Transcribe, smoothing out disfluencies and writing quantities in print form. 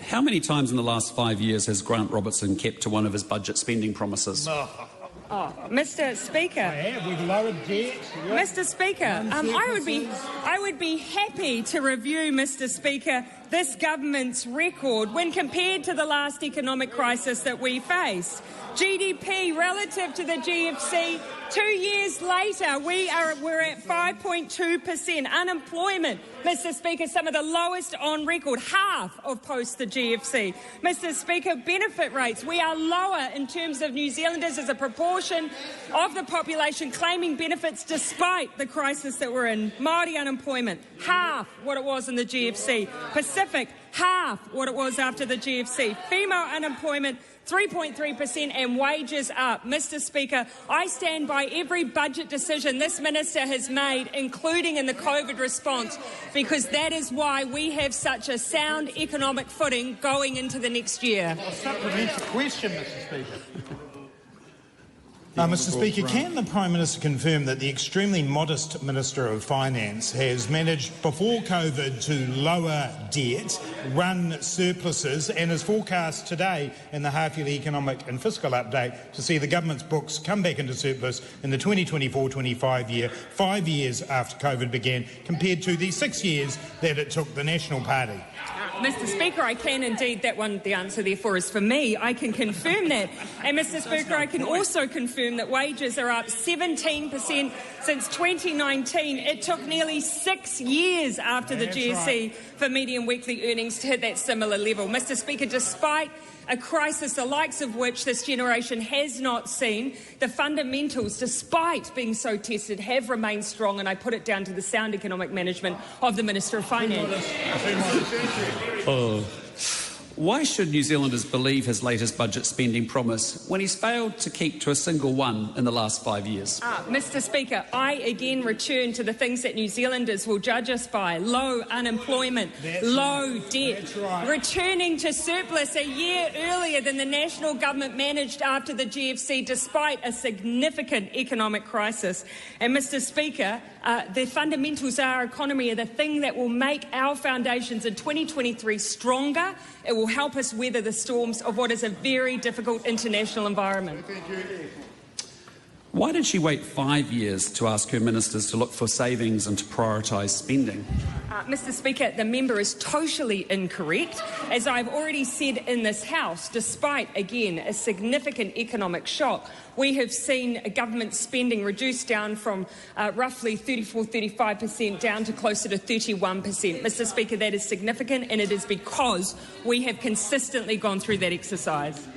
how many times in the last 5 years has Grant Robertson kept to one of his budget spending promises? Mr. Speaker, we've lowered debt. Mr. Speaker, I would be happy to review, Mr. Speaker, this government's record when compared to the last economic crisis that we faced. GDP relative to the GFC, 2 years later, we're at 5.2%. Unemployment, Mr. Speaker, some of the lowest on record, half of post the GFC. Mr. Speaker, benefit rates, we are lower in terms of New Zealanders as a proportion of the population claiming benefits despite the crisis that we're in. Māori unemployment, half what it was in the GFC. Pacific, half what it was after the GFC. Female unemployment, 3.3%, and wages up. Mr. Speaker, I stand by every budget decision this minister has made, including in the COVID response, because that is why we have such a sound economic footing going into the next year. A supplementary question, Mr. Speaker. Mr. Speaker, can the Prime Minister confirm that the extremely modest Minister of Finance has managed before COVID to lower debt, run surpluses, and is forecast today in the half-yearly economic and fiscal update to see the government's books come back into surplus in the 2024-25 year, 5 years after COVID began, compared to the 6 years that it took the National Party? Mr. Speaker, I can indeed. That one, the answer therefore is for me. I can confirm that. And Mr. Speaker, I can also confirm that wages are up 17% since 2019. It took nearly 6 years after the GFC for median weekly earnings to hit that similar level. Mr. Speaker, despite a crisis the likes of which this generation has not seen, the fundamentals, despite being so tested, have remained strong, and I put it down to the sound economic management of the Minister of Finance. Why should New Zealanders believe his latest budget spending promise when he's failed to keep to a single one in the last 5 years? Mr. Speaker, I again return to the things that New Zealanders will judge us by: low unemployment, low debt, returning to surplus a year earlier than the national government managed after the GFC, despite a significant economic crisis. And Mr. Speaker, the fundamentals of our economy are the thing that will make our foundations in 2023 stronger. It will help us weather the storms of what is a very difficult international environment. Why did she wait 5 years to ask her ministers to look for savings and to prioritise spending? Mr. Speaker, the member is totally incorrect. As I've already said in this House, despite, again, a significant economic shock, we have seen government spending reduced down from roughly 34-35% down to closer to 31%. Mr. Speaker, that is significant, and it is because we have consistently gone through that exercise.